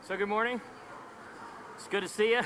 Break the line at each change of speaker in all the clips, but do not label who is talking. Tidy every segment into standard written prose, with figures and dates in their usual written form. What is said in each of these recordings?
So good morning. It's good to see you.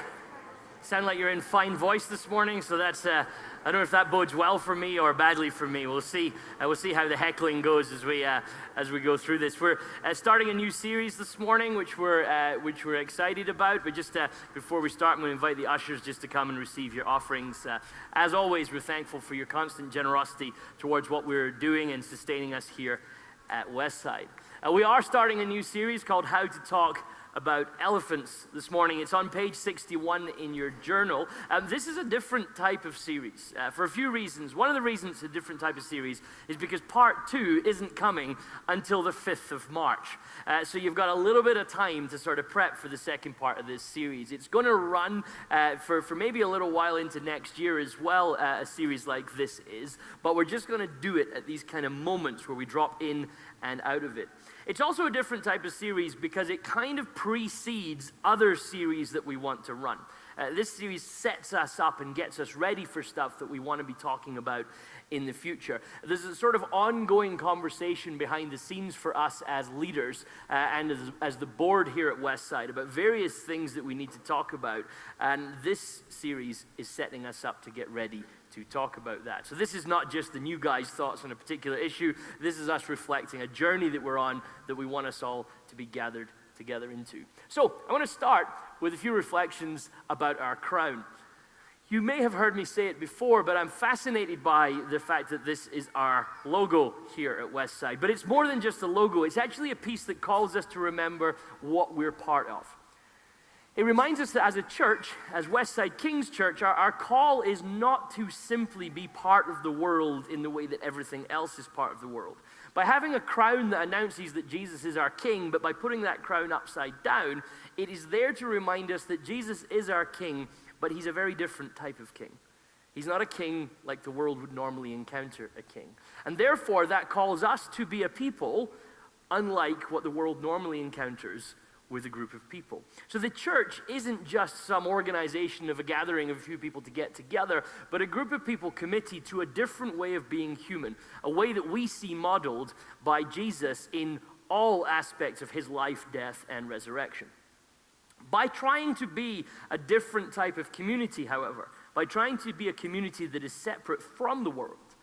Sound like you're in fine voice this morning, so that's I don't know if that bodes well for me or badly for me. We'll see. We'll see how the heckling goes as we go through this. We're starting a new series this morning, which we're excited about. But just before we start, I'm going to invite the ushers just to come and receive your offerings. As always, we're thankful for your constant generosity towards what we're doing and sustaining us here at Westside. We are starting a new series called How to Talk About Elephants this morning. It's on page 61 in your journal. This is a different type of series for a few reasons. One of the reasons it's a different type of series is because part 2 isn't coming until the 5th of March. So you've got a little bit of time to sort of prep for the second part of this series. It's going to run for maybe a little while into next year as well, a series like this is. But we're just going to do it at these kind of moments where we drop in and out of it. It's also a different type of series because it kind of precedes other series that we want to run. This series sets us up and gets us ready for stuff that we want to be talking about in the future. There's a sort of ongoing conversation behind the scenes for us as leaders and as the board here at Westside about various things that we need to talk about. And this series is setting us up to get ready to talk about that. So this is not just the new guys' thoughts on a particular issue. This is us reflecting a journey that we're on that we want us all to be gathered together into. So I want to start with a few reflections about our crown. You may have heard me say it before, but I'm fascinated by the fact that this is our logo here at Westside. But it's more than just a logo. It's actually a piece that calls us to remember what we're part of. It reminds us that as a church, as Westside King's Church, our call is not to simply be part of the world in the way that everything else is part of the world. By having a crown that announces that Jesus is our King, but by putting that crown upside down, it is there to remind us that Jesus is our King, but he's a very different type of king. He's not a king like the world would normally encounter a king. And therefore, that calls us to be a people unlike what the world normally encounters with a group of people. So the church isn't just some organization of a gathering of a few people to get together, but a group of people committed to a different way of being human, a way that we see modeled by Jesus in all aspects of his life, death, and resurrection. By trying to be a different type of community, however, by trying to be a community that is separate from the world,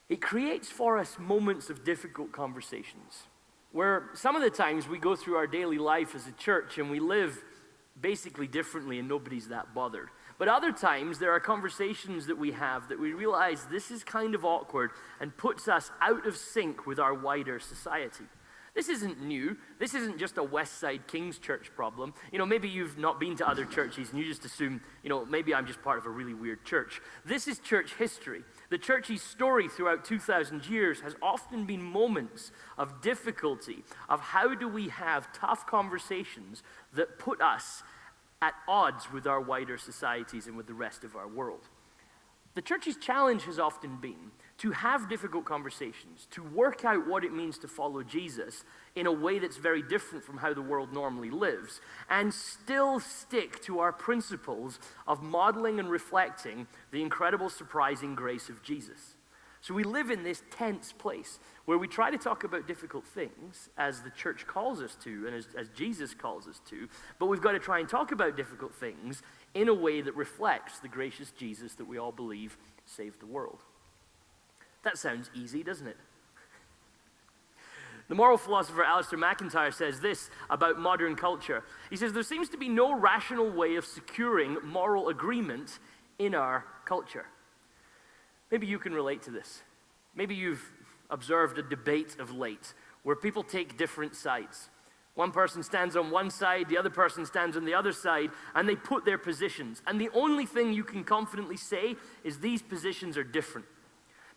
it creates for us moments of difficult conversations, where some of the times we go through our daily life as a church and we live basically differently and nobody's that bothered. But other times there are conversations that we have that we realize this is kind of awkward and puts us out of sync with our wider society. This isn't new. This isn't just a Westside King's Church problem. You know, maybe you've not been to other churches and you just assume, maybe I'm just part of a really weird church. This is church history. The church's story throughout 2,000 years has often been moments of difficulty, of how do we have tough conversations that put us at odds with our wider societies and with the rest of our world. The church's challenge has often been to have difficult conversations, to work out what it means to follow Jesus in a way that's very different from how the world normally lives, and still stick to our principles of modeling and reflecting the incredible, surprising grace of Jesus. So we live in this tense place where we try to talk about difficult things as the church calls us to and as Jesus calls us to, but we've got to try and talk about difficult things in a way that reflects the gracious Jesus that we all believe saved the world. That sounds easy, doesn't it? The moral philosopher Alistair McIntyre says this about modern culture. He says, there seems to be no rational way of securing moral agreement in our culture. Maybe you can relate to this. Maybe you've observed a debate of late where people take different sides. One person stands on one side, the other person stands on the other side, and they put their positions. And the only thing you can confidently say is these positions are different.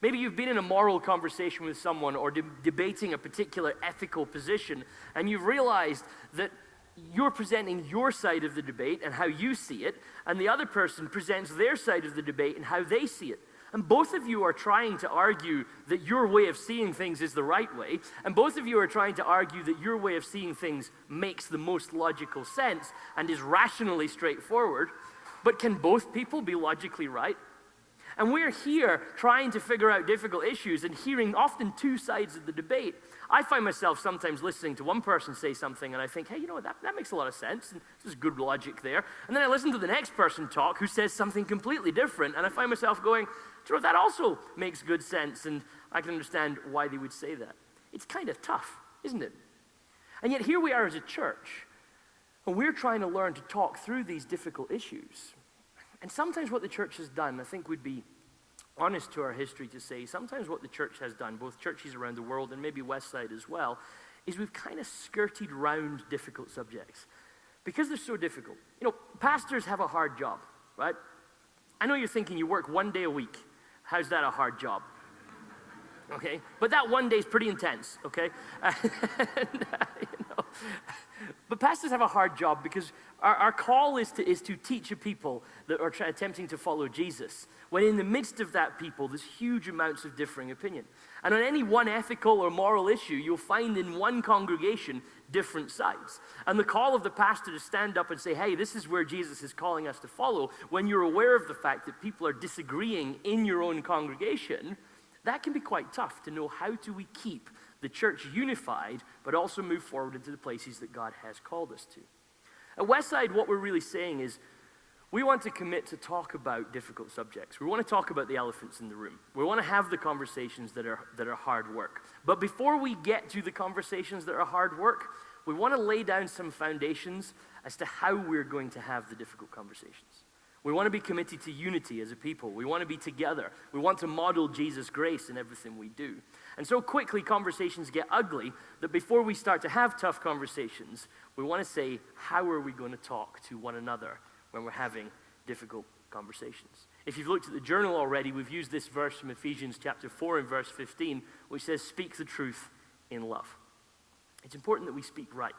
Maybe you've been in a moral conversation with someone or debating a particular ethical position, and you've realized that you're presenting your side of the debate and how you see it, and the other person presents their side of the debate and how they see it. And both of you are trying to argue that your way of seeing things is the right way, and both of you are trying to argue that your way of seeing things makes the most logical sense and is rationally straightforward. But can both people be logically right? And we're here trying to figure out difficult issues and hearing often two sides of the debate. I find myself sometimes listening to one person say something and I think, hey, you know what, that makes a lot of sense, and there's good logic there. And then I listen to the next person talk who says something completely different, and I find myself going, do you know what, that also makes good sense, and I can understand why they would say that. It's kind of tough, isn't it? And yet here we are as a church, and we're trying to learn to talk through these difficult issues. And sometimes what the church has done, I think we'd be honest to our history to say, sometimes what the church has done, both churches around the world and maybe Westside as well, is we've kind of skirted round difficult subjects. Because they're so difficult. You know, pastors have a hard job, right? I know you're thinking you work 1 day a week. How's that a hard job? Okay, but that 1 day is pretty intense, okay? But pastors have a hard job because our call is to teach a people that are attempting to follow Jesus, when in the midst of that people, there's huge amounts of differing opinion. And on any one ethical or moral issue, you'll find in one congregation different sides. And the call of the pastor to stand up and say, hey, this is where Jesus is calling us to follow, when you're aware of the fact that people are disagreeing in your own congregation, that can be quite tough to know how do we keep the church unified, but also move forward into the places that God has called us to. At Westside, what we're really saying is we want to commit to talk about difficult subjects. We want to talk about the elephants in the room. We want to have the conversations that are hard work. But before we get to the conversations that are hard work, we want to lay down some foundations as to how we're going to have the difficult conversations. We want to be committed to unity as a people. We want to be together. We want to model Jesus' grace in everything we do. And so quickly conversations get ugly that before we start to have tough conversations, we want to say, how are we going to talk to one another when we're having difficult conversations? If you've looked at the journal already, we've used this verse from Ephesians chapter 4 and verse 15, which says, speak the truth in love. It's important that we speak right.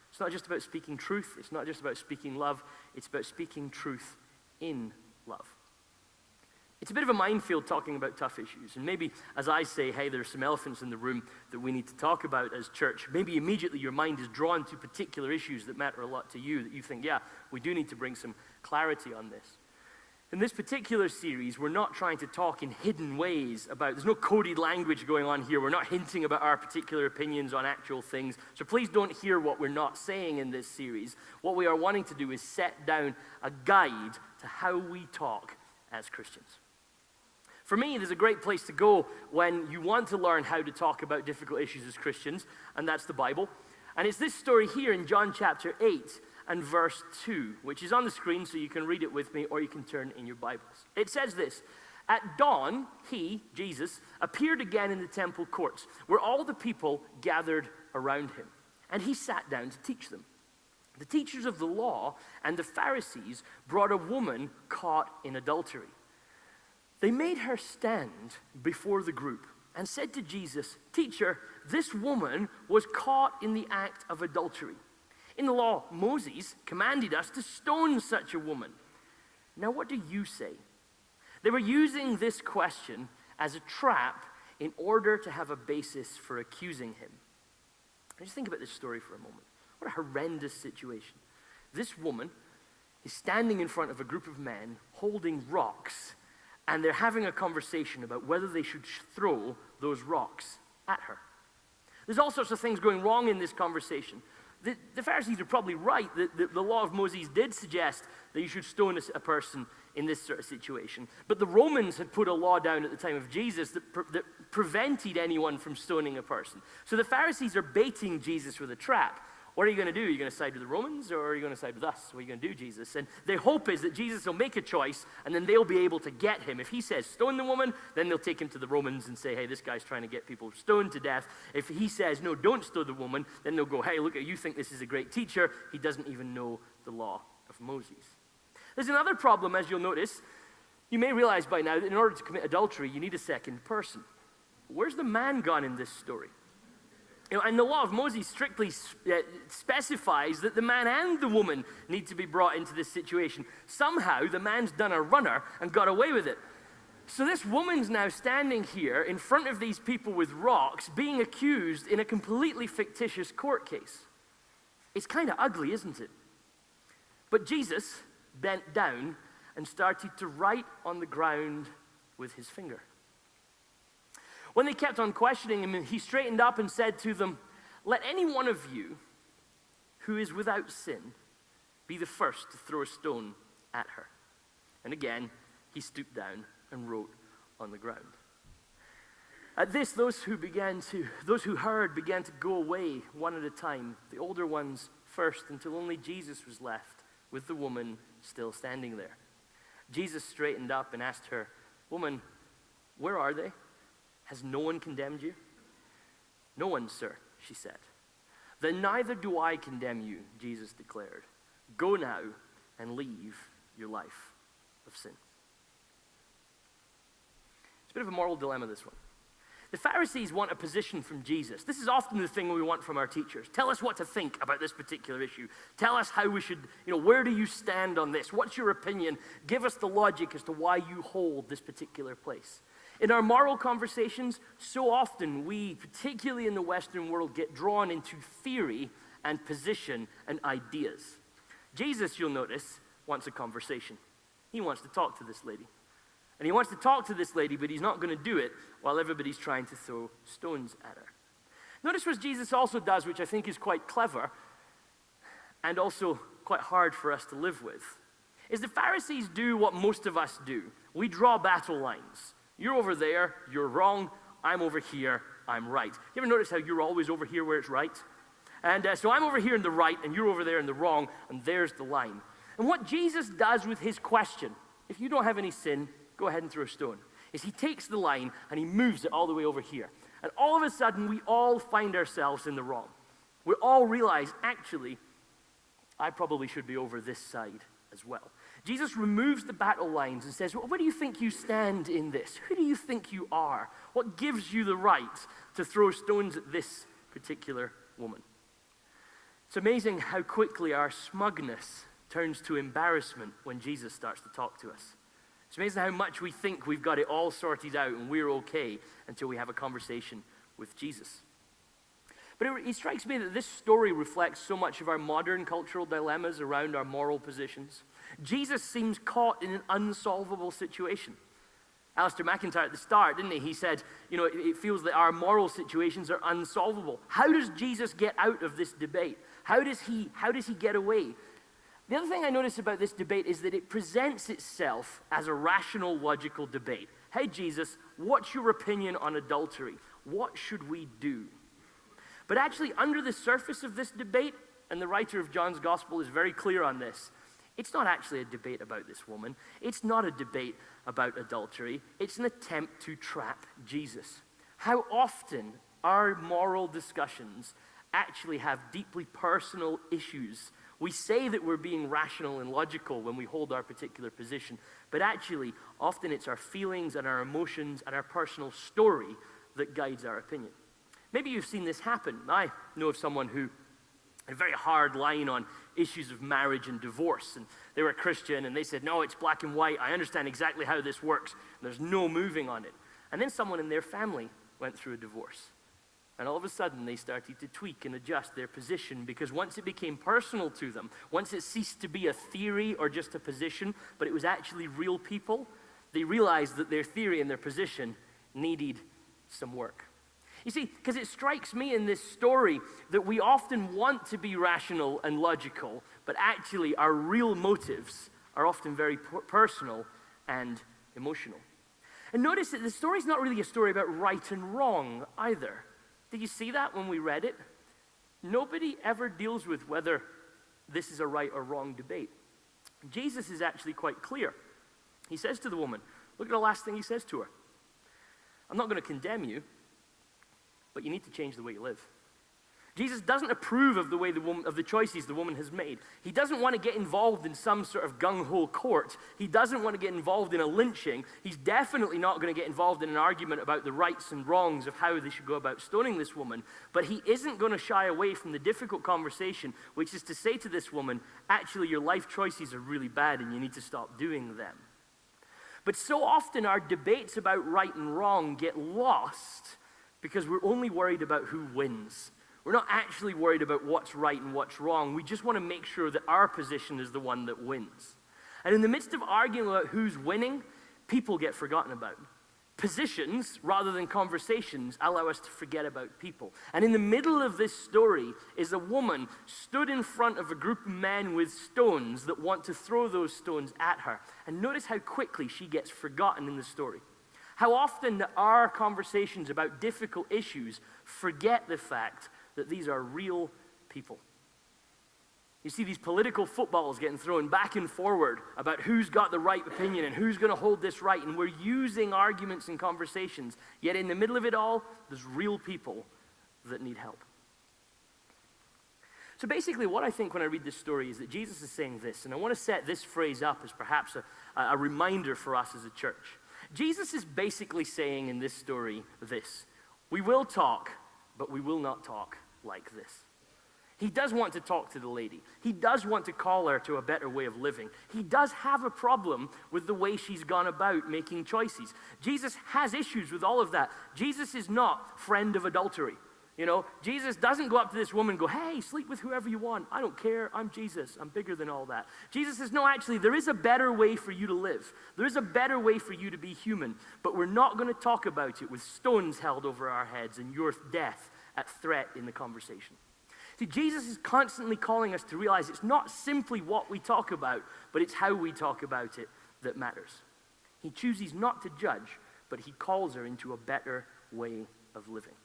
It's not just about speaking truth. It's not just about speaking love. It's about speaking truth in love. It's a bit of a minefield talking about tough issues. And maybe as I say, hey, there's some elephants in the room that we need to talk about as church, maybe immediately your mind is drawn to particular issues that matter a lot to you, that you think, yeah, we do need to bring some clarity on this. In this particular series, we're not trying to talk in hidden ways about, there's no coded language going on here. We're not hinting about our particular opinions on actual things. So please don't hear what we're not saying in this series. What we are wanting to do is set down a guide to how we talk as Christians. For me, there's a great place to go when you want to learn how to talk about difficult issues as Christians, and that's the Bible. And it's this story here in John chapter 8 and verse 2, which is on the screen so you can read it with me or you can turn in your Bibles. It says this, at dawn, he, Jesus, appeared again in the temple courts where all the people gathered around him, and he sat down to teach them. The teachers of the law and the Pharisees brought a woman caught in adultery. They made her stand before the group and said to Jesus, teacher, this woman was caught in the act of adultery. In the law, Moses commanded us to stone such a woman. Now what do you say? They were using this question as a trap in order to have a basis for accusing him. Just think about this story for a moment. What a horrendous situation. This woman is standing in front of a group of men holding rocks, and they're having a conversation about whether they should throw those rocks at her. There's all sorts of things going wrong in this conversation. The Pharisees are probably right that the law of Moses did suggest that you should stone a person in this sort of situation. But the Romans had put a law down at the time of Jesus that prevented anyone from stoning a person. So the Pharisees are baiting Jesus with a trap. What are you going to do? Are you going to side with the Romans, or are you going to side with us? What are you going to do, Jesus? And their hope is that Jesus will make a choice, and then they'll be able to get him. If he says, stone the woman, then they'll take him to the Romans and say, hey, this guy's trying to get people stoned to death. If he says, no, don't stone the woman, then they'll go, hey, look, you think this is a great teacher. He doesn't even know the law of Moses. There's another problem, as you'll notice. You may realize by now that in order to commit adultery, you need a second person. Where's the man gone in this story? You know, and the law of Moses strictly specifies that the man and the woman need to be brought into this situation. Somehow, the man's done a runner and got away with it. So this woman's now standing here in front of these people with rocks, being accused in a completely fictitious court case. It's kind of ugly, isn't it? But Jesus bent down and started to write on the ground with his finger. When they kept on questioning him, he straightened up and said to them, "Let any one of you who is without sin be the first to throw a stone at her." And again, he stooped down and wrote on the ground. At this, those who heard began to go away one at a time, the older ones first, until only Jesus was left with the woman still standing there. Jesus straightened up and asked her, "Woman, where are they? Has no one condemned you?" "No one, sir," she said. "Then neither do I condemn you," Jesus declared. "Go now and leave your life of sin." It's a bit of a moral dilemma, this one. The Pharisees want a position from Jesus. This is often the thing we want from our teachers. Tell us what to think about this particular issue. Tell us how we should, where do you stand on this? What's your opinion? Give us the logic as to why you hold this particular place. In our moral conversations, so often we, particularly in the Western world, get drawn into theory and position and ideas. Jesus, you'll notice, wants a conversation. He wants to talk to this lady. And he wants to talk to this lady, but he's not going to do it while everybody's trying to throw stones at her. Notice what Jesus also does, which I think is quite clever and also quite hard for us to live with, is the Pharisees do what most of us do. We draw battle lines. You're over there, you're wrong. I'm over here, I'm right. You ever notice how you're always over here where it's right? And so I'm over here in the right, and you're over there in the wrong, and there's the line. And what Jesus does with his question, if you don't have any sin, go ahead and throw a stone, is he takes the line and he moves it all the way over here. And all of a sudden, we all find ourselves in the wrong. We all realize, actually, I probably should be over this side as well. Jesus removes the battle lines and says, well, where do you think you stand in this? Who do you think you are? What gives you the right to throw stones at this particular woman? It's amazing how quickly our smugness turns to embarrassment when Jesus starts to talk to us. It's amazing how much we think we've got it all sorted out and we're okay until we have a conversation with Jesus. But it strikes me that this story reflects so much of our modern cultural dilemmas around our moral positions. Jesus seems caught in an unsolvable situation. Alistair McIntyre at the start, didn't he? He said, it feels that our moral situations are unsolvable. How does Jesus get out of this debate? How does he get away? The other thing I notice about this debate is that it presents itself as a rational, logical debate. Hey, Jesus, what's your opinion on adultery? What should we do? But actually, under the surface of this debate, and the writer of John's Gospel is very clear on this, it's not actually a debate about this woman. It's not a debate about adultery. It's an attempt to trap Jesus. How often our moral discussions actually have deeply personal issues. We say that we're being rational and logical when we hold our particular position, but actually, often it's our feelings and our emotions and our personal story that guides our opinion. Maybe you've seen this happen. I know of someone who had a very hard line on issues of marriage and divorce, and they were a Christian, and they said, no, it's black and white. I understand exactly how this works, and there's no moving on it. And then someone in their family went through a divorce. And all of a sudden, they started to tweak and adjust their position because once it became personal to them, once it ceased to be a theory or just a position, but it was actually real people, they realized that their theory and their position needed some work. You see, because it strikes me in this story that we often want to be rational and logical, but actually our real motives are often very personal and emotional. And notice that the story's not really a story about right and wrong either. Did you see that when we read it? Nobody ever deals with whether this is a right or wrong debate. Jesus is actually quite clear. He says to the woman, look at the last thing he says to her. I'm not going to condemn you, but you need to change the way you live. Jesus doesn't approve of the choices the woman has made. He doesn't want to get involved in some sort of gung-ho court. He doesn't want to get involved in a lynching. He's definitely not going to get involved in an argument about the rights and wrongs of how they should go about stoning this woman. But he isn't going to shy away from the difficult conversation, which is to say to this woman, actually, your life choices are really bad and you need to stop doing them. But so often our debates about right and wrong get lost because we're only worried about who wins. We're not actually worried about what's right and what's wrong. We just want to make sure that our position is the one that wins. And in the midst of arguing about who's winning, people get forgotten about. Positions, rather than conversations, allow us to forget about people. And in the middle of this story is a woman stood in front of a group of men with stones that want to throw those stones at her. And notice how quickly she gets forgotten in the story. How often our conversations about difficult issues forget the fact that these are real people. You see these political footballs getting thrown back and forward about who's got the right opinion and who's going to hold this right, and we're using arguments and conversations, yet in the middle of it all, there's real people that need help. So basically what I think when I read this story is that Jesus is saying this, and I want to set this phrase up as perhaps a reminder for us as a church. Jesus is basically saying in this story this: we will talk, but we will not talk like this. He does want to talk to the lady. He does want to call her to a better way of living. He does have a problem with the way she's gone about making choices. Jesus has issues with all of that. Jesus is not friend of adultery. You know, Jesus doesn't go up to this woman and go, hey, sleep with whoever you want. I don't care. I'm Jesus. I'm bigger than all that. Jesus says, no, actually, there is a better way for you to live. There is a better way for you to be human. But we're not going to talk about it with stones held over our heads and your death at threat in the conversation. See, Jesus is constantly calling us to realize it's not simply what we talk about, but it's how we talk about it that matters. He chooses not to judge, but he calls her into a better way of living.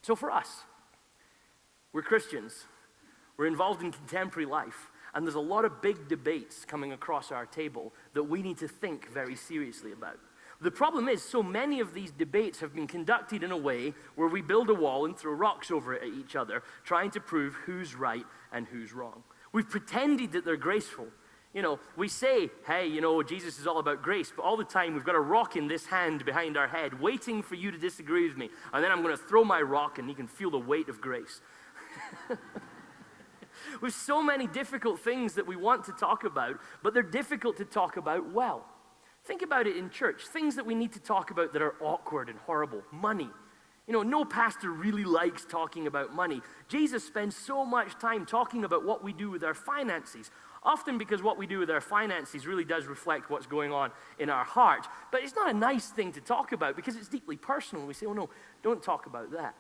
So for us, we're Christians. We're involved in contemporary life, and there's a lot of big debates coming across our table that we need to think very seriously about. The problem is, so many of these debates have been conducted in a way where we build a wall and throw rocks over it at each other, trying to prove who's right and who's wrong. We've pretended that they're graceful. You know, we say, hey, you know, Jesus is all about grace, but all the time we've got a rock in this hand behind our head, waiting for you to disagree with me. And then I'm going to throw my rock and you can feel the weight of grace. With so many difficult things that we want to talk about, but they're difficult to talk about well. Think about it in church. Things that we need to talk about that are awkward and horrible. Money. You know, no pastor really likes talking about money. Jesus spends so much time talking about what we do with our finances, often because what we do with our finances really does reflect what's going on in our heart. But it's not a nice thing to talk about because it's deeply personal. We say, oh no, don't talk about that.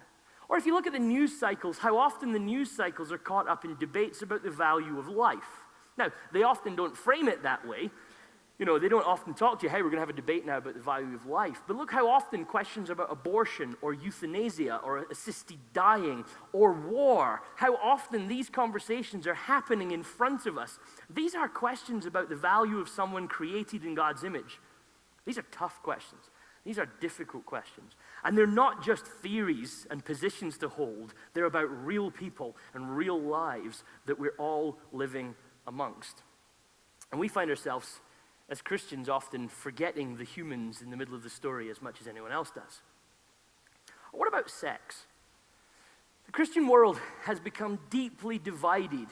Or if you look at the news cycles, how often the news cycles are caught up in debates about the value of life. Now, they often don't frame it that way. You know, they don't often talk to you, hey, we're going to have a debate now about the value of life. But look how often questions about abortion or euthanasia or assisted dying or war, how often these conversations are happening in front of us. These are questions about the value of someone created in God's image. These are tough questions. These are difficult questions. And they're not just theories and positions to hold. They're about real people and real lives that we're all living amongst. And we find ourselves as Christians often forgetting the humans in the middle of the story as much as anyone else does. What about sex? The Christian world has become deeply divided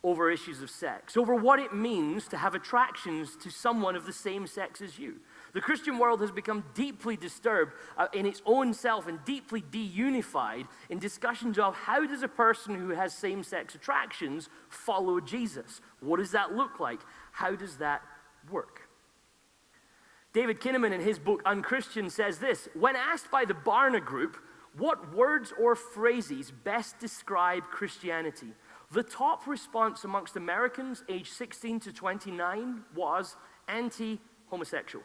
over issues of sex, over what it means to have attractions to someone of the same sex as you. The Christian world has become deeply disturbed in its own self and deeply deunified in discussions of how does a person who has same-sex attractions follow Jesus? What does that look like? How does that work? David Kinnaman in his book Unchristian says this: when asked by the Barna Group what words or phrases best describe Christianity, the top response amongst Americans aged 16 to 29 was anti-homosexual.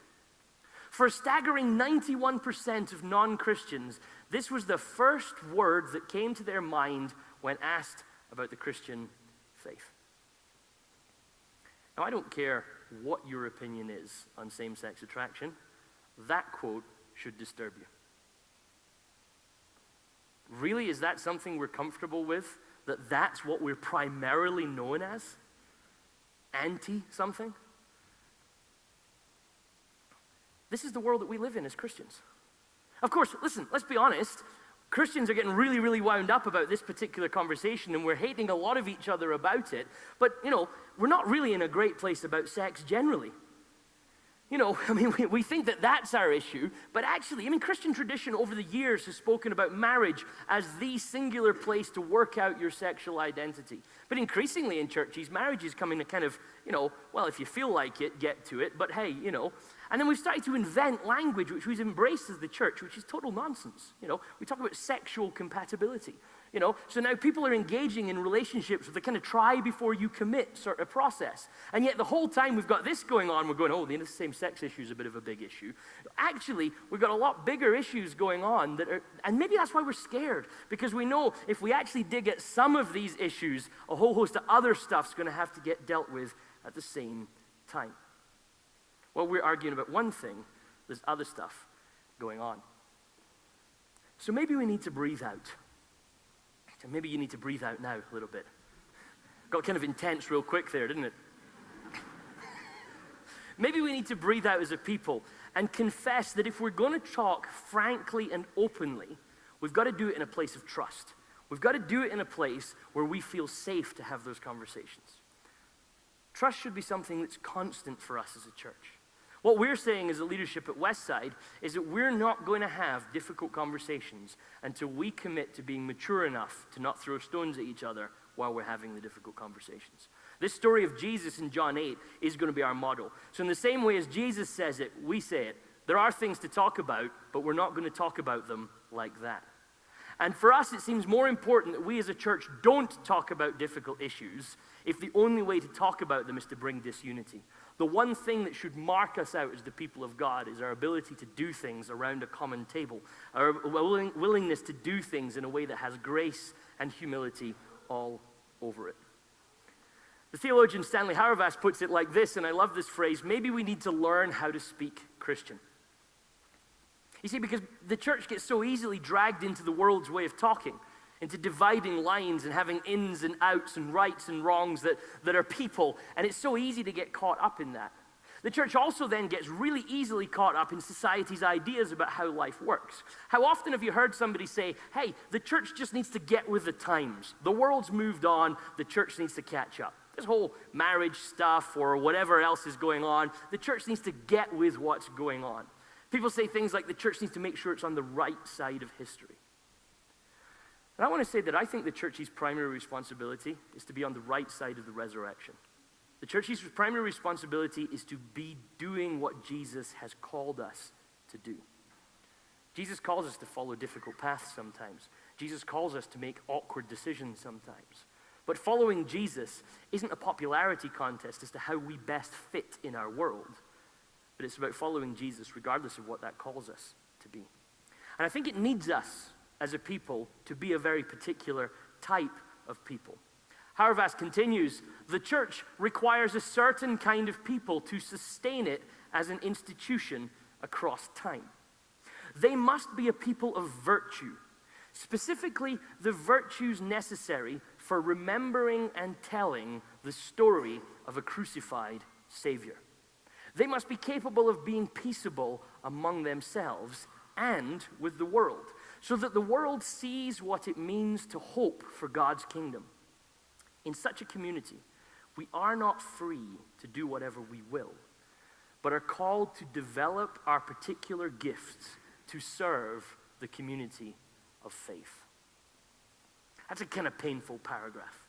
For a staggering 91% of non-Christians, this was the first word that came to their mind when asked about the Christian faith. Now, I don't care what your opinion is on same-sex attraction. That quote should disturb you. Really, is that something we're comfortable with? That's what we're primarily known as? Anti-something? This is the world that we live in as Christians. Of course, listen, let's be honest. Christians are getting really, really wound up about this particular conversation, and we're hating a lot of each other about it. But, you know, we're not really in a great place about sex generally. we think that that's our issue, but actually, Christian tradition over the years has spoken about marriage as the singular place to work out your sexual identity. But increasingly in churches, marriage is coming to kind of, well, if you feel like it, get to it, but hey, And then we've started to invent language which we've embraced as the church, which is total nonsense. We talk about sexual compatibility. So now people are engaging in relationships with a kind of try before you commit sort of process. And yet the whole time we've got this going on, we're going, oh, the same-sex issue is a bit of a big issue. Actually, we've got a lot bigger issues going on and maybe that's why we're scared, because we know if we actually dig at some of these issues, a whole host of other stuff's going to have to get dealt with at the same time. While we're arguing about one thing, there's other stuff going on. So maybe we need to breathe out. And maybe you need to breathe out now a little bit. Got kind of intense real quick there, didn't it? Maybe we need to breathe out as a people and confess that if we're going to talk frankly and openly, we've got to do it in a place of trust. We've got to do it in a place where we feel safe to have those conversations. Trust should be something that's constant for us as a church. What we're saying as a leadership at Westside is that we're not going to have difficult conversations until we commit to being mature enough to not throw stones at each other while we're having the difficult conversations. This story of Jesus in John 8 is going to be our model. So in the same way as Jesus says it, we say it. There are things to talk about, but we're not going to talk about them like that. And for us, it seems more important that we as a church don't talk about difficult issues if the only way to talk about them is to bring disunity. The one thing that should mark us out as the people of God is our ability to do things around a common table, our willingness to do things in a way that has grace and humility all over it. The theologian Stanley Hauerwas puts it like this, and I love this phrase: maybe we need to learn how to speak Christian. You see, because the church gets so easily dragged into the world's way of talking, into dividing lines and having ins and outs and rights and wrongs that are people, and it's so easy to get caught up in that. The church also then gets really easily caught up in society's ideas about how life works. How often have you heard somebody say, hey, the church just needs to get with the times. The world's moved on, the church needs to catch up. This whole marriage stuff or whatever else is going on, the church needs to get with what's going on. People say things like the church needs to make sure it's on the right side of history. And I want to say that I think the church's primary responsibility is to be on the right side of the resurrection. The church's primary responsibility is to be doing what Jesus has called us to do. Jesus calls us to follow difficult paths sometimes. Jesus calls us to make awkward decisions sometimes. But following Jesus isn't a popularity contest as to how we best fit in our world. But it's about following Jesus regardless of what that calls us to be. And I think it needs us as a people to be a very particular type of people. Hauerwas continues, the church requires a certain kind of people to sustain it as an institution across time. They must be a people of virtue, specifically the virtues necessary for remembering and telling the story of a crucified Savior. They must be capable of being peaceable among themselves and with the world, so that the world sees what it means to hope for God's kingdom. In such a community, we are not free to do whatever we will, but are called to develop our particular gifts to serve the community of faith. That's a kind of painful paragraph.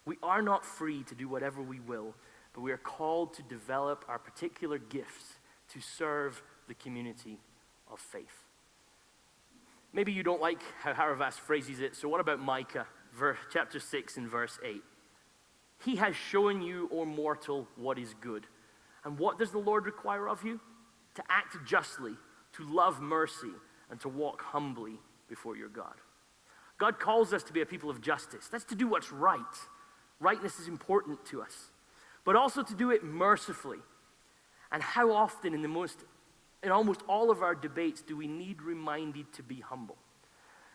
We are not free to do whatever we will, but we are called to develop our particular gifts to serve the community of faith. Maybe you don't like how Hauerwas phrases it, so what about Micah, chapter 6 and verse 8? He has shown you, O mortal, what is good. And what does the Lord require of you? To act justly, to love mercy, and to walk humbly before your God. God calls us to be a people of justice. That's to do what's right. Rightness is important to us. But also to do it mercifully. And how often in almost all of our debates do we need reminded to be humble?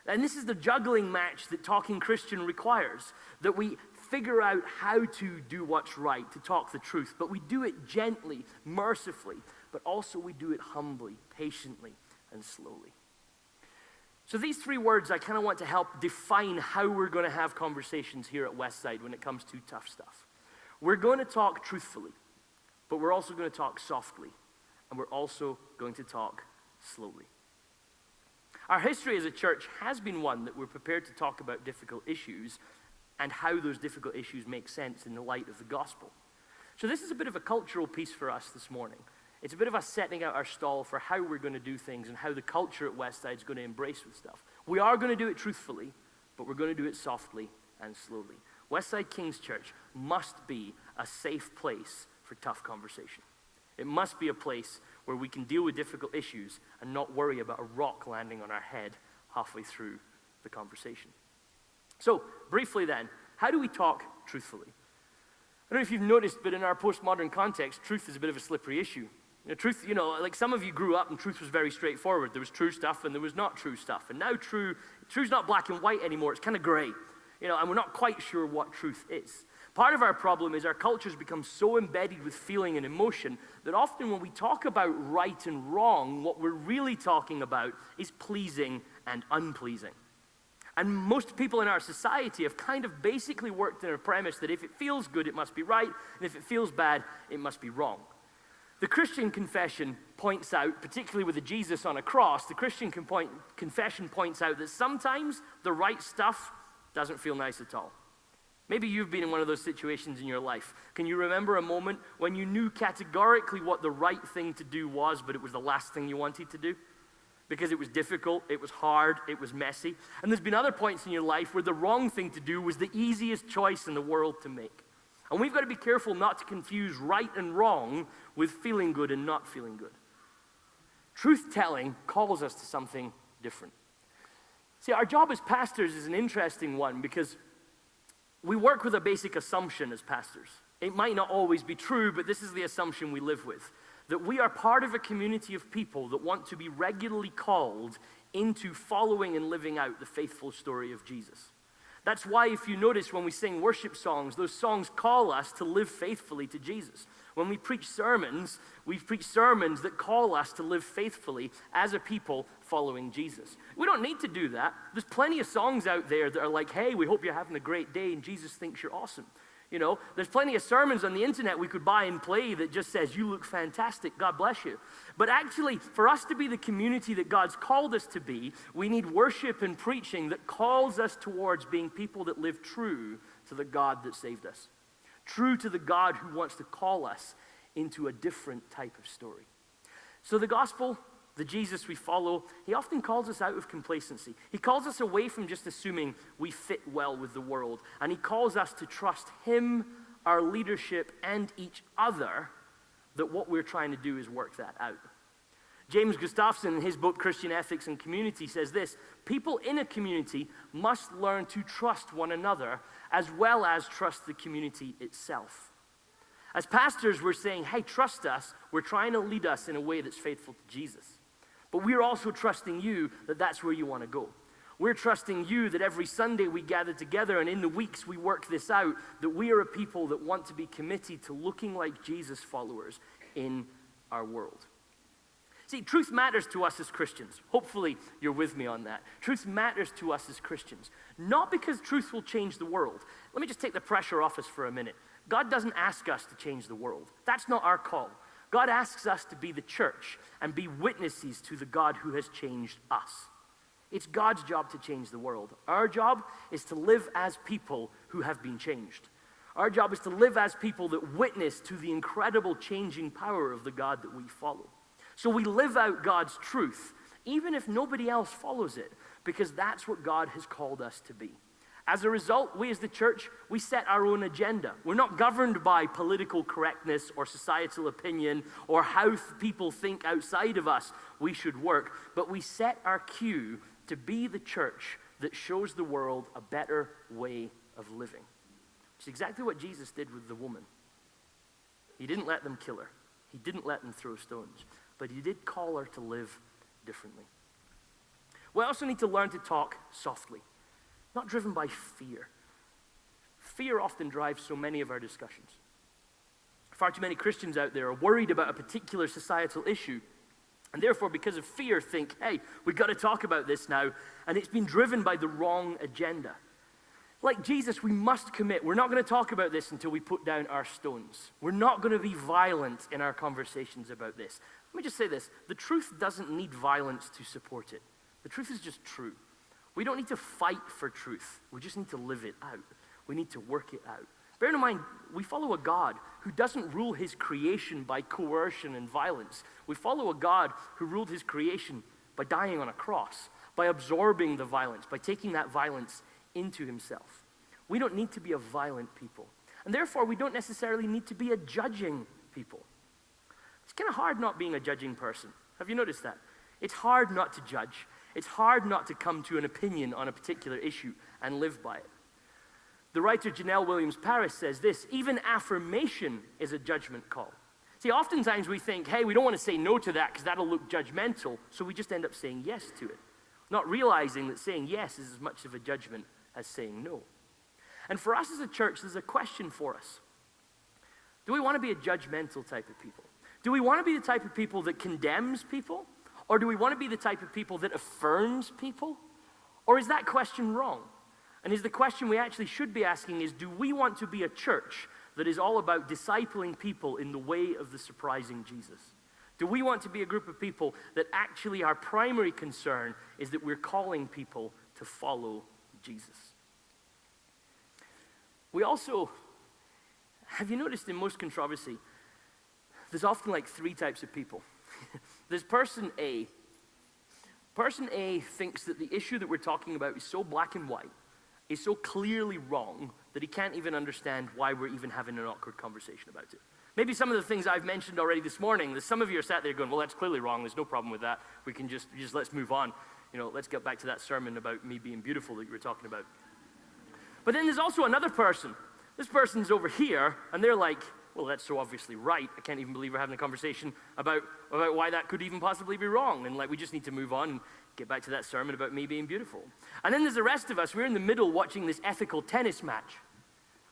And this is the juggling match that talking Christian requires, that we figure out how to do what's right, to talk the truth, but we do it gently, mercifully, but also we do it humbly, patiently, and slowly. So these three words I kind of want to help define how we're going to have conversations here at Westside when it comes to tough stuff. We're going to talk truthfully, but we're also going to talk softly and we're also going to talk slowly. Our history as a church has been one that we're prepared to talk about difficult issues and how those difficult issues make sense in the light of the gospel. So this is a bit of a cultural piece for us this morning. It's a bit of us setting out our stall for how we're going to do things and how the culture at Westside is going to embrace with stuff. We are going to do it truthfully, but we're going to do it softly and slowly. Westside King's Church must be a safe place for tough conversation. It must be a place where we can deal with difficult issues and not worry about a rock landing on our head halfway through the conversation. So, briefly then, how do we talk truthfully? I don't know if you've noticed, but in our postmodern context, truth is a bit of a slippery issue. Truth, like some of you grew up and truth was very straightforward. There was true stuff and there was not true stuff. And now truth's not black and white anymore. It's kind of gray, and we're not quite sure what truth is. Part of our problem is our culture's become so embedded with feeling and emotion that often when we talk about right and wrong, what we're really talking about is pleasing and unpleasing. And most people in our society have kind of basically worked in a premise that if it feels good, it must be right, and if it feels bad, it must be wrong. The Christian confession points out, particularly with the Jesus on a cross, the Christian confession points out that sometimes the right stuff doesn't feel nice at all. Maybe you've been in one of those situations in your life. Can you remember a moment when you knew categorically what the right thing to do was, but it was the last thing you wanted to do? Because it was difficult, it was hard, it was messy. And there's been other points in your life where the wrong thing to do was the easiest choice in the world to make. And we've got to be careful not to confuse right and wrong with feeling good and not feeling good. Truth-telling calls us to something different. See, our job as pastors is an interesting one because we work with a basic assumption as pastors. It might not always be true, but this is the assumption we live with. That we are part of a community of people that want to be regularly called into following and living out the faithful story of Jesus. That's why if you notice when we sing worship songs, those songs call us to live faithfully to Jesus. When we preach sermons that call us to live faithfully as a people following Jesus. We don't need to do that. There's plenty of songs out there that are like, hey, we hope you're having a great day and Jesus thinks you're awesome. There's plenty of sermons on the internet we could buy and play that just says, you look fantastic, God bless you. But actually, for us to be the community that God's called us to be, we need worship and preaching that calls us towards being people that live true to the God that saved us. True to the God who wants to call us into a different type of story. So the gospel, the Jesus we follow, he often calls us out of complacency. He calls us away from just assuming we fit well with the world. And he calls us to trust him, our leadership, and each other, that what we're trying to do is work that out. James Gustafson, in his book, Christian Ethics and Community, says this: people in a community must learn to trust one another as well as trust the community itself. As pastors, we're saying, hey, trust us. We're trying to lead us in a way that's faithful to Jesus. But we're also trusting you that that's where you want to go. We're trusting you that every Sunday we gather together and in the weeks we work this out, that we are a people that want to be committed to looking like Jesus followers in our world. See, truth matters to us as Christians. Hopefully you're with me on that. Truth matters to us as Christians. Not because truth will change the world. Let me just take the pressure off us for a minute. God doesn't ask us to change the world. That's not our call. God asks us to be the church and be witnesses to the God who has changed us. It's God's job to change the world. Our job is to live as people who have been changed. Our job is to live as people that witness to the incredible changing power of the God that we follow. So we live out God's truth, even if nobody else follows it, because that's what God has called us to be. As a result, we as the church, we set our own agenda. We're not governed by political correctness or societal opinion or how people think outside of us we should work, but we set our cue to be the church that shows the world a better way of living. It's exactly what Jesus did with the woman. He didn't let them kill her. He didn't let them throw stones, but he did call her to live differently. We also need to learn to talk softly. Not driven by fear. Fear often drives so many of our discussions. Far too many Christians out there are worried about a particular societal issue, and therefore, because of fear, think, hey, we've got to talk about this now, and it's been driven by the wrong agenda. like Jesus, we must commit. We're not going to talk about this until we put down our stones. We're not going to be violent in our conversations about this. Let me just say this. The truth doesn't need violence to support it. The truth is just true. We don't need to fight for truth. We just need to live it out. We need to work it out. Bear in mind, we follow a God who doesn't rule his creation by coercion and violence. We follow a God who ruled his creation by dying on a cross, by absorbing the violence, by taking that violence into himself. We don't need to be a violent people. And therefore, we don't necessarily need to be a judging people. It's kind of hard not being a judging person. Have you noticed that? It's hard not to judge. It's hard not to come to an opinion on a particular issue and live by it. The writer Janelle Williams Paris says this: even affirmation is a judgment call. See, oftentimes we think, hey, we don't want to say no to that because that'll look judgmental, so we just end up saying yes to it, not realizing that saying yes is as much of a judgment as saying no. And for us as a church, there's a question for us. Do we want to be a judgmental type of people? Do we want to be the type of people that condemns people? Or do we want to be the type of people that affirms people? Or is that question wrong? And is the question we actually should be asking is, do we want to be a church that is all about discipling people in the way of the surprising Jesus? Do we want to be a group of people that actually our primary concern is that we're calling people to follow Jesus? We also, have you noticed in most controversy, there's often like three types of people. There's person A. Person A thinks that the issue that we're talking about is so black and white, is so clearly wrong, that he can't even understand why we're even having an awkward conversation about it. Maybe some of the things I've mentioned already this morning, that some of you are sat there going, well, that's clearly wrong, there's no problem with that. We can just let's move on. You know, let's get back to that sermon about me being beautiful that you were talking about. But then there's also another person. This person's over here, and they're like, well, that's so obviously right. I can't even believe we're having a conversation about why that could even possibly be wrong. And like, we just need to move on and get back to that sermon about me being beautiful. And then there's the rest of us. We're in the middle watching this ethical tennis match.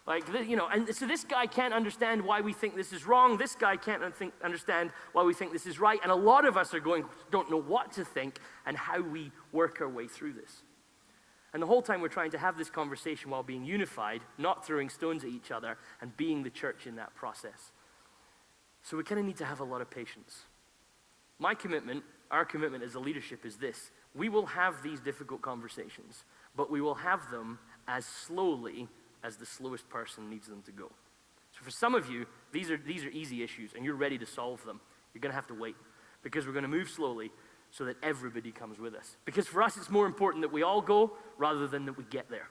Like, you know, and so this guy can't understand why we think this is wrong. This guy can't understand why we think this is right. And a lot of us are don't know what to think and how we work our way through this. And the whole time we're trying to have this conversation while being unified, not throwing stones at each other, and being the church in that process. So we kind of need to have a lot of patience. My commitment, our commitment as a leadership is this: we will have these difficult conversations, but we will have them as slowly as the slowest person needs them to go. So for some of you, these are easy issues, and you're ready to solve them. You're going to have to wait, because we're going to move slowly so that everybody comes with us. Because for us, it's more important that we all go rather than that we get there.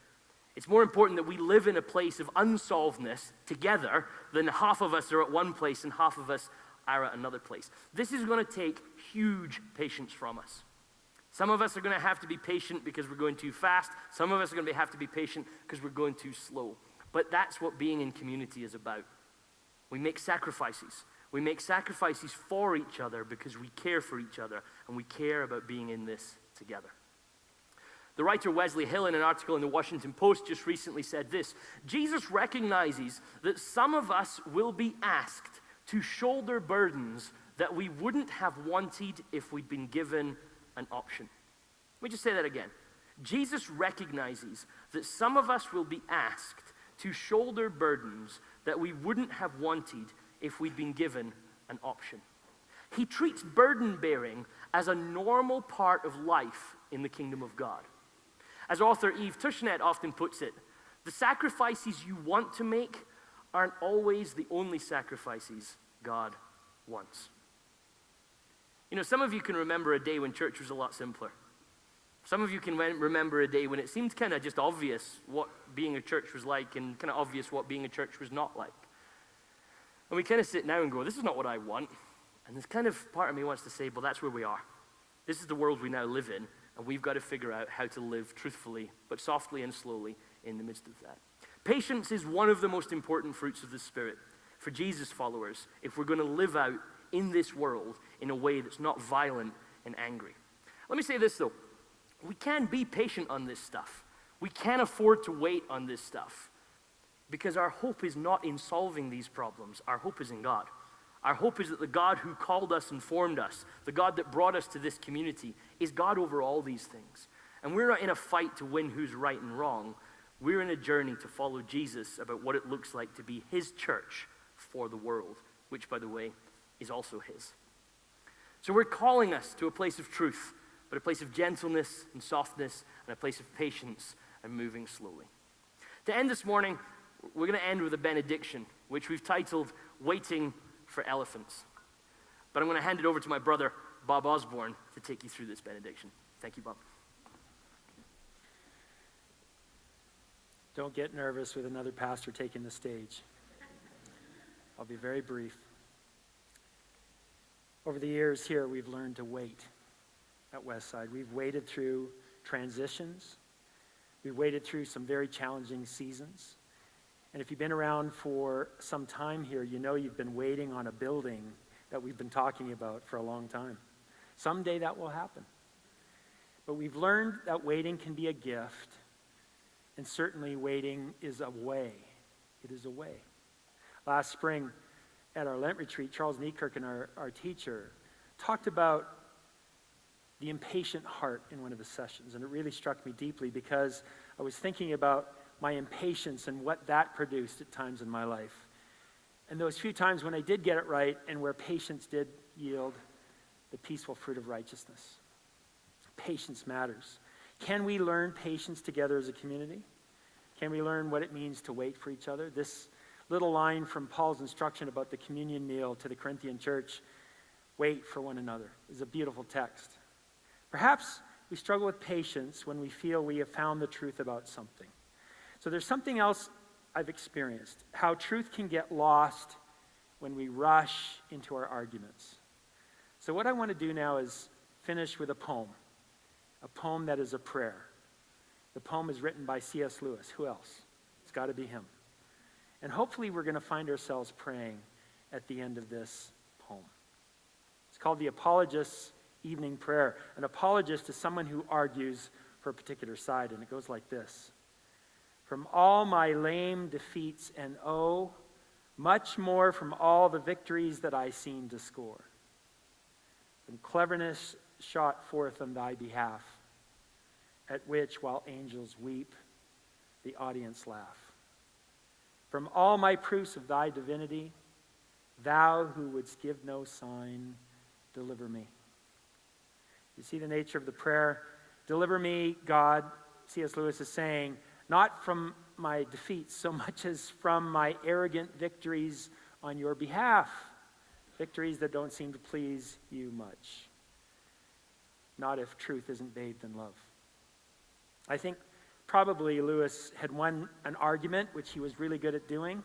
It's more important that we live in a place of unsolvedness together than half of us are at one place and half of us are at another place. This is going to take huge patience from us. Some of us are going to have to be patient because we're going too fast. Some of us are going to have to be patient because we're going too slow. But that's what being in community is about. We make sacrifices. We make sacrifices for each other because we care for each other and we care about being in this together. The writer Wesley Hill, in an article in the Washington Post, just recently said this: Jesus recognizes that some of us will be asked to shoulder burdens that we wouldn't have wanted if we'd been given an option. Let me just say that again. Jesus recognizes that some of us will be asked to shoulder burdens that we wouldn't have wanted if we'd been given an option. He treats burden bearing as a normal part of life in the kingdom of God. As author Eve Tushnet often puts it, the sacrifices you want to make aren't always the only sacrifices God wants. You know, some of you can remember a day when church was a lot simpler. Some of you can remember a day when it seemed kind of just obvious what being a church was like and kind of obvious what being a church was not like. And we kind of sit now and go, this is not what I want. And this kind of part of me wants to say, well, that's where we are. This is the world we now live in, and we've got to figure out how to live truthfully, but softly and slowly in the midst of that. Patience is one of the most important fruits of the Spirit for Jesus followers if we're going to live out in this world in a way that's not violent and angry. Let me say this, though. We can be patient on this stuff. We can afford to wait on this stuff. Because our hope is not in solving these problems. Our hope is in God. Our hope is that the God who called us and formed us, the God that brought us to this community, is God over all these things. And we're not in a fight to win who's right and wrong. We're in a journey to follow Jesus about what it looks like to be his church for the world, which, by the way, is also his. So we're calling us to a place of truth, but a place of gentleness and softness and a place of patience and moving slowly. To end this morning, we're going to end with a benediction, which we've titled Waiting for Elephants. But I'm going to hand it over to my brother, Bob Osborne, to take you through this benediction. Thank you, Bob.
Don't get nervous with another pastor taking the stage. I'll be very brief. Over the years here, we've learned to wait at Westside. We've waited through transitions. We've waited through some very challenging seasons. And if you've been around for some time here, you know you've been waiting on a building that we've been talking about for a long time. Someday that will happen. But we've learned that waiting can be a gift, and certainly waiting is a way. It is a way. Last spring at our Lent retreat, Charles Niekirk, our teacher, talked about the impatient heart in one of the sessions, and it really struck me deeply because I was thinking about my impatience and what that produced at times in my life. And those few times when I did get it right and where patience did yield the peaceful fruit of righteousness. Patience matters. Can we learn patience together as a community? Can we learn what it means to wait for each other? This little line from Paul's instruction about the communion meal to the Corinthian church, wait for one another, is a beautiful text. Perhaps we struggle with patience when we feel we have found the truth about something. So there's something else I've experienced, how truth can get lost when we rush into our arguments. So what I want to do now is finish with a poem that is a prayer. The poem is written by C.S. Lewis. Who else? It's got to be him. And hopefully we're going to find ourselves praying at the end of this poem. It's called the Apologists' Evening Prayer. An apologist is someone who argues for a particular side, and it goes like this. From all my lame defeats and much more from all the victories that I seem to score. From cleverness shot forth on thy behalf, at which, while angels weep, the audience laugh. From all my proofs of thy divinity, thou who wouldst give no sign, deliver me. You see the nature of the prayer? Deliver me, God, C.S. Lewis is saying, not from my defeats so much as from my arrogant victories on your behalf, victories that don't seem to please you much. Not if truth isn't bathed in love. I think probably Lewis had won an argument, which he was really good at doing,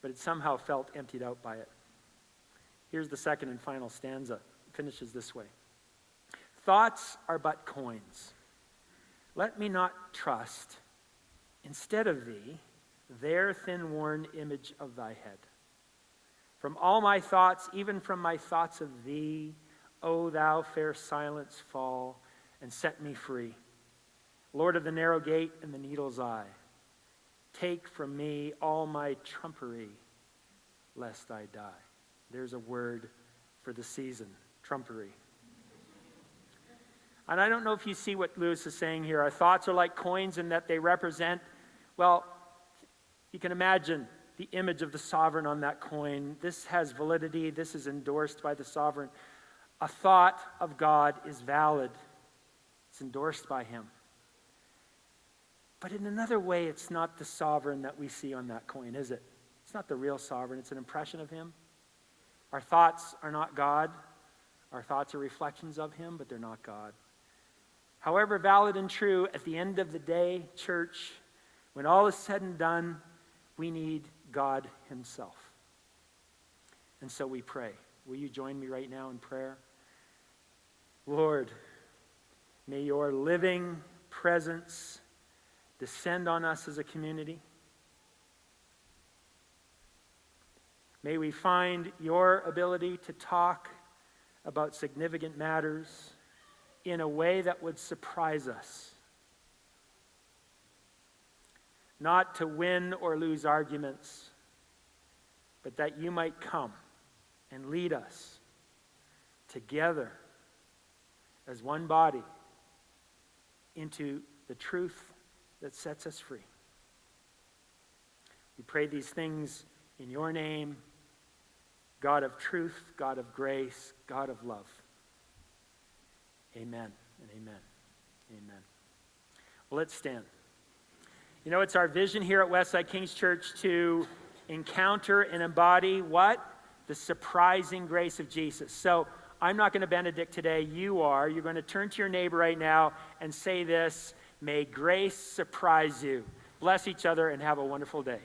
but it somehow felt emptied out by it. Here's the second and final stanza. It finishes this way. Thoughts are but coins. Let me not trust, instead of thee, their thin-worn image of thy head. From all my thoughts, even from my thoughts of thee, O thou fair silence, fall and set me free. Lord of the narrow gate and the needle's eye, take from me all my trumpery, lest I die. There's a word for the season, trumpery. And I don't know if you see what Lewis is saying here. Our thoughts are like coins in that they represent, well, you can imagine the image of the sovereign on that coin. This has validity. This is endorsed by the sovereign. A thought of God is valid. It's endorsed by him. But in another way, it's not the sovereign that we see on that coin, is it? It's not the real sovereign. It's an impression of him. Our thoughts are not God. Our thoughts are reflections of him, but they're not God. However valid and true, at the end of the day, church, when all is said and done, we need God himself. And so we pray. Will you join me right now in prayer? Lord, may your living presence descend on us as a community. May we find your ability to talk about significant matters in a way that would surprise us. Not to win or lose arguments, but that you might come and lead us together as one body into the truth that sets us free. We pray these things in your name, God of truth, God of grace, God of love. Amen and amen. Amen. Well, let's stand. You know, it's our vision here at Westside King's Church to encounter and embody what? The surprising grace of Jesus. So I'm not going to benedict today. You are. You're going to turn to your neighbor right now and say this: may grace surprise you. Bless each other and have a wonderful day.